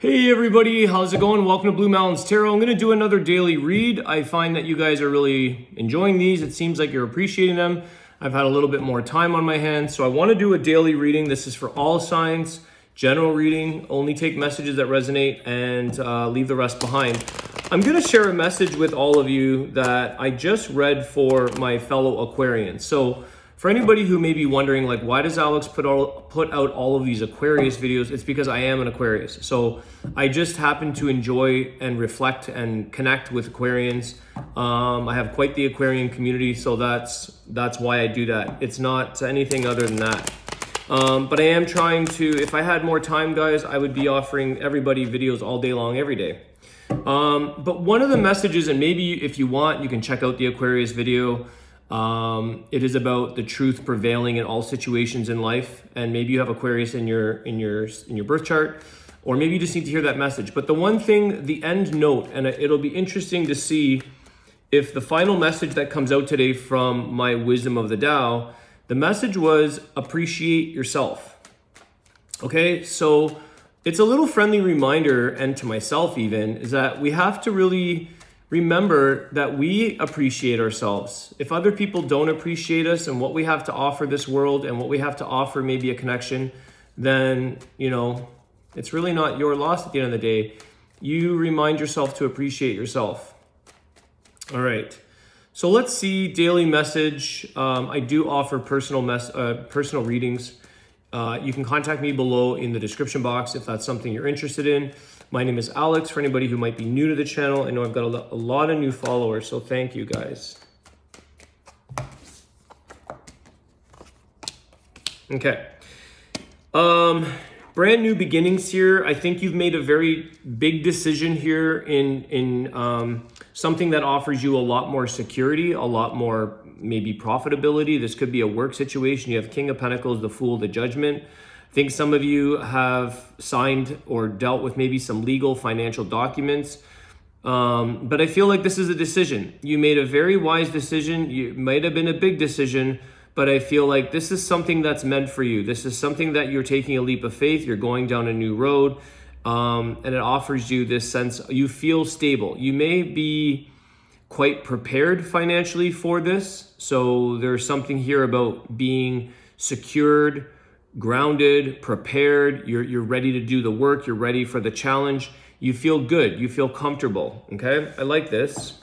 Hey everybody, how's it going? Welcome to Blue Mountains Tarot. I'm going to do another daily read. I find that you guys are really enjoying these. It seems like you're appreciating them. I've had a little bit more time on my hands, so I want to do a daily reading. This is for all signs, general reading. Only take messages that resonate and leave the rest behind. I'm going to share a message with all of you that I just read for my fellow Aquarians. So for anybody who may be wondering, like, why does Alex put out all of these Aquarius videos? It's because I am an Aquarius. So I just happen to enjoy and reflect and connect with Aquarians. I have quite the Aquarian community, so that's why I do that. It's not anything other than that. But I am trying to, if I had more time, guys, I would be offering everybody videos all day long, every day. But one of the messages, and maybe if you want, you can check out the Aquarius video. It is about the truth prevailing in all situations in life, and maybe you have Aquarius in your birth chart, or maybe you just need to hear that message. But the one thing, the end note, and it'll be interesting to see if the final message that comes out today from my Wisdom of the Tao, the message was appreciate yourself. Okay, so it's a little friendly reminder, and to myself even, is that we have to really remember that we appreciate ourselves. If other people don't appreciate us and what we have to offer this world and what we have to offer, maybe a connection, then, you know, it's really not your loss at the end of the day. You remind yourself to appreciate yourself. All right. So let's see, daily message. I do offer personal readings. You can contact me below in the description box if that's something you're interested in. My name is Alex. For anybody who might be new to the channel, I know I've got a lot of new followers, so thank you guys. Okay. Brand new beginnings here. I think you've made a very big decision here in something that offers you a lot more security, a lot more maybe profitability. This could be a work situation. You have King of Pentacles, the Fool, the Judgment. I think some of you have signed or dealt with maybe some legal financial documents. But I feel like this is a decision. You made a very wise decision. You might have been a big decision, but I feel like this is something that's meant for you. This is something that you're taking a leap of faith. You're going down a new road. And it offers you this sense, you feel stable. You may be quite prepared financially for this. So there's something here about being secured, grounded, prepared. You're ready to do the work. You're ready for the challenge. You feel good. You feel comfortable. Okay, I like this.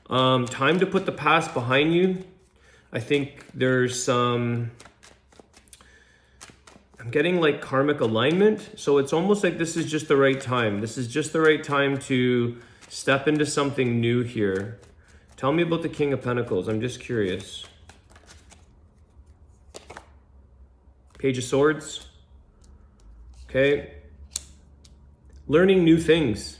Time to put the past behind you. I think there's some, I'm getting like karmic alignment. So it's almost like this is just the right time. This is just the right time to step into something new here. Tell me about the King of Pentacles. I'm just curious. Page of Swords. Okay. Learning new things.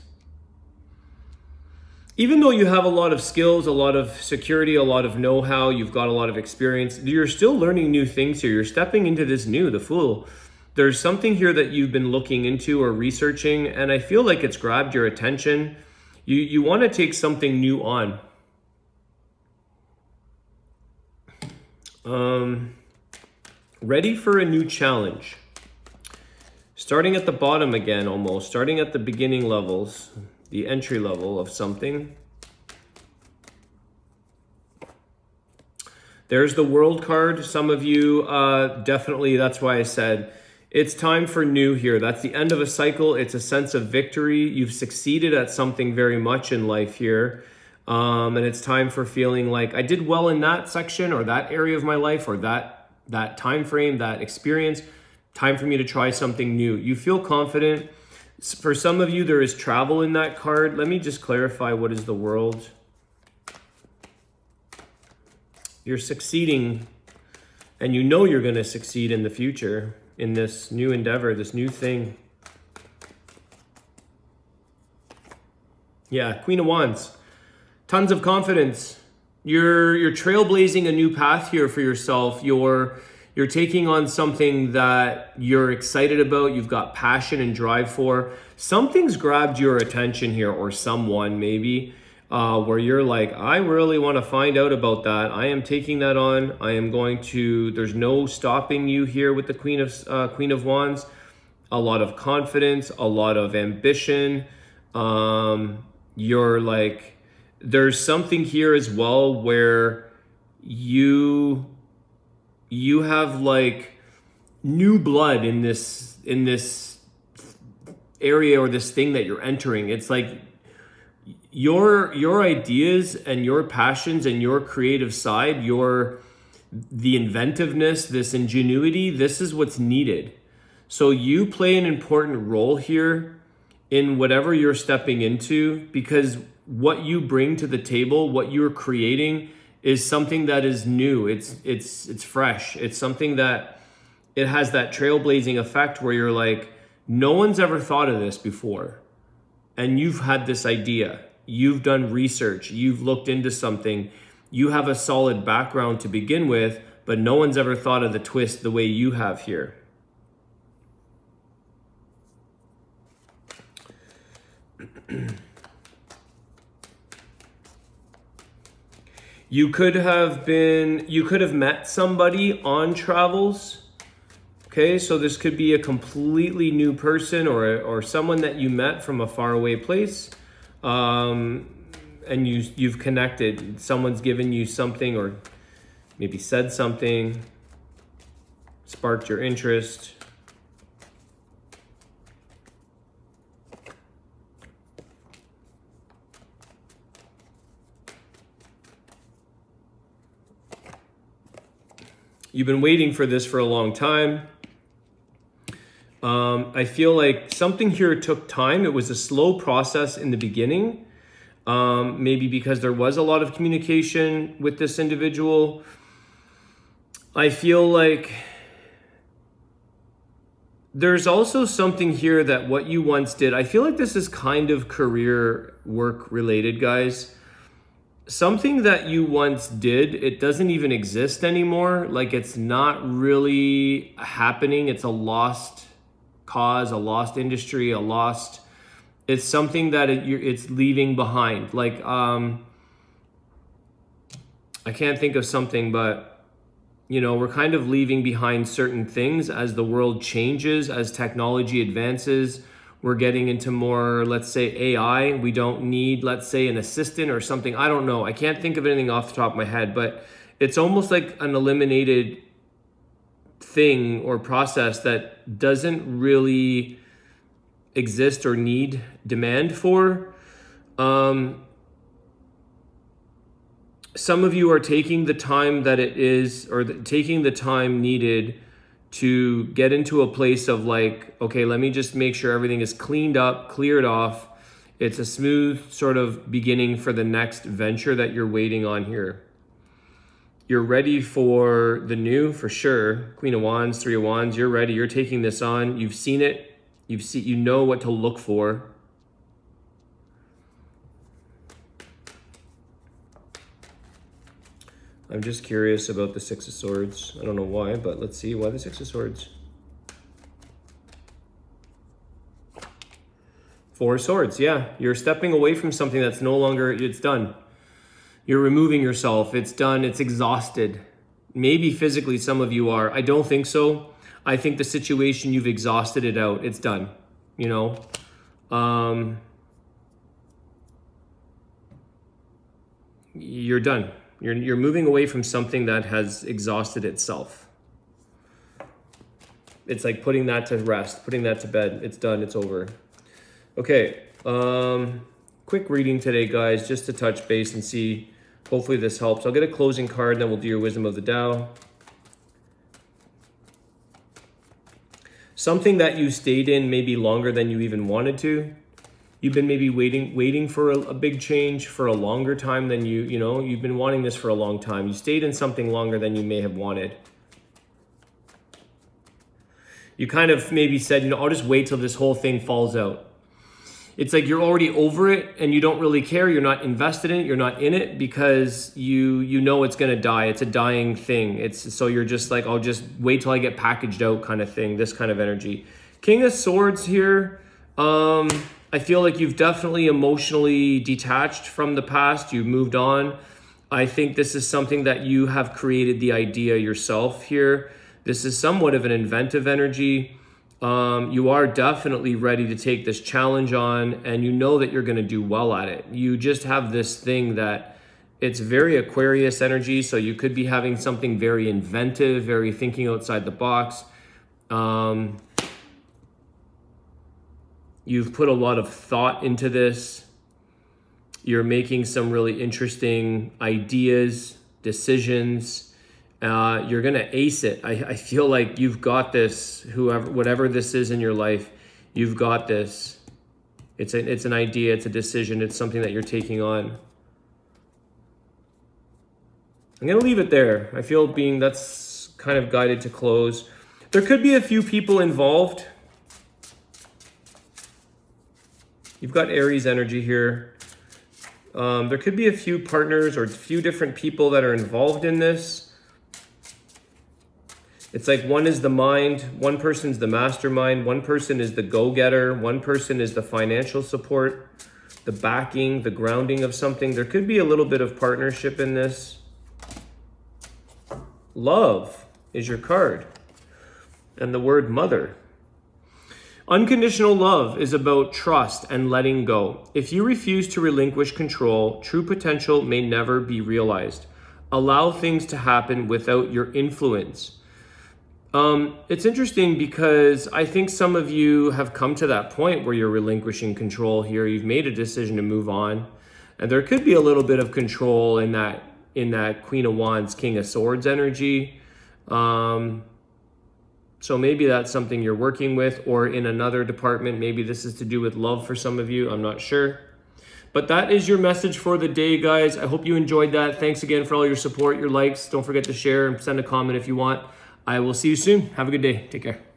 Even though you have a lot of skills, a lot of security, a lot of know-how, you've got a lot of experience, you're still learning new things here. You're stepping into this new, the Fool. There's something here that you've been looking into or researching, and I feel like it's grabbed your attention. You want to take something new on. Ready for a new challenge. Starting at the bottom again, almost. Starting at the beginning levels, the entry level of something. There's the World card. Some of you, definitely, that's why I said it's time for new here. That's the end of a cycle. It's a sense of victory. You've succeeded at something very much in life here. And it's time for feeling like I did well in that section or that area of my life or that time frame, that experience. Time for me to try something new. You feel confident. For some of you, there is travel in that card. Let me just clarify what is the World. You're succeeding, and you know you're going to succeed in the future in this new endeavor, this new thing. Yeah, Queen of Wands. Tons of confidence. You're trailblazing a new path here for yourself. You're taking on something that you're excited about. You've got passion and drive for. Something's grabbed your attention here, or someone maybe, where you're like, I really want to find out about that. I am taking that on. I am going to, there's no stopping you here with the Queen of Wands. a lot of confidence, a lot of ambition. You're like, there's something here as well where you have like new blood in this area or this thing that you're entering. It's like your ideas and your passions and your creative side, the inventiveness, this ingenuity, this is what's needed. So you play an important role here in whatever you're stepping into, because what you bring to the table, what you're creating, is something that is new. It's fresh. It's something that it has that trailblazing effect where you're like, no one's ever thought of this before. And you've had this idea. You've done research. You've looked into something. You have a solid background to begin with, but no one's ever thought of the twist the way you have here. You could have met somebody on travels. Okay, so this could be a completely new person or someone that you met from a faraway place, and you've connected. Someone's given you something, or maybe said something, sparked your interest. You've been waiting for this for a long time. I feel like something here took time. It was a slow process in the beginning, maybe because there was a lot of communication with this individual. I feel like there's also something here that what you once did, I feel like this is kind of career work related, guys. Something that you once did, it doesn't even exist anymore. Like, it's not really happening. It's a lost cause, a lost industry, it's something that it's leaving behind. Like, I can't think of something, but we're kind of leaving behind certain things as the world changes, as technology advances. We're getting into more, let's say, AI. We don't need, let's say, an assistant or something. I don't know. I can't think of anything off the top of my head, but it's almost like an eliminated thing or process that doesn't really exist or need demand for. Some of you are taking the time that it is, or taking the time needed to get into a place of like, okay, let me just make sure everything is cleaned up, cleared off. It's a smooth sort of beginning for the next venture that you're waiting on here. You're ready for the new, for sure. Queen of Wands, Three of Wands, you're ready. You're taking this on. You've seen it. You know what to look for. I'm just curious about the Six of Swords. I don't know why, but let's see. Why the Six of Swords? Four of Swords, yeah. You're stepping away from something that's no longer, it's done. You're removing yourself. It's done. It's exhausted. Maybe physically some of you are. I don't think so. I think the situation, you've exhausted it out. It's done. You're done. You're moving away from something that has exhausted itself. It's like putting that to rest, putting that to bed. It's done. It's over. Okay. Quick reading today, guys, just to touch base and see. Hopefully this helps. I'll get a closing card, and then we'll do your wisdom of the Tao. Something that you stayed in maybe longer than you even wanted to. You've been maybe waiting for a big change for a longer time than you've been wanting this for a long time. You stayed in something longer than you may have wanted. You kind of maybe said, I'll just wait till this whole thing falls out. It's like you're already over it and you don't really care. You're not invested in it. You're not in it because you know it's going to die. It's a dying thing. So you're just like, I'll just wait till I get packaged out kind of thing, this kind of energy. King of Swords here. I feel like you've definitely emotionally detached from the past. You've moved on. I think this is something that you have created the idea yourself here. This is somewhat of an inventive energy. You are definitely ready to take this challenge on, and you know that you're going to do well at it. You just have this thing that it's very Aquarius energy, so you could be having something very inventive, very thinking outside the box. You've put a lot of thought into this. You're making some really interesting ideas, decisions. You're gonna ace it. I feel like you've got this. Whatever this is in your life, you've got this. It's an idea. It's a decision. It's something that you're taking on. I'm gonna leave it there. I feel that's kind of guided to close. There could be a few people involved. You've got Aries energy here. There could be a few partners or a few different people that are involved in this. It's like one is the mind, one person's the mastermind, one person is the go-getter, one person is the financial support, the backing, the grounding of something. There could be a little bit of partnership in this. Love is your card. And the word mother. Unconditional love is about trust and letting go. If you refuse to relinquish control, true potential may never be realized. Allow things to happen without your influence. It's interesting because I think some of you have come to that point where you're relinquishing control here. You've made a decision to move on. And there could be a little bit of control in that Queen of Wands, King of Swords energy. So maybe that's something you're working with, or in another department. Maybe this is to do with love for some of you. I'm not sure. But that is your message for the day, guys. I hope you enjoyed that. Thanks again for all your support, your likes. Don't forget to share and send a comment if you want. I will see you soon. Have a good day. Take care.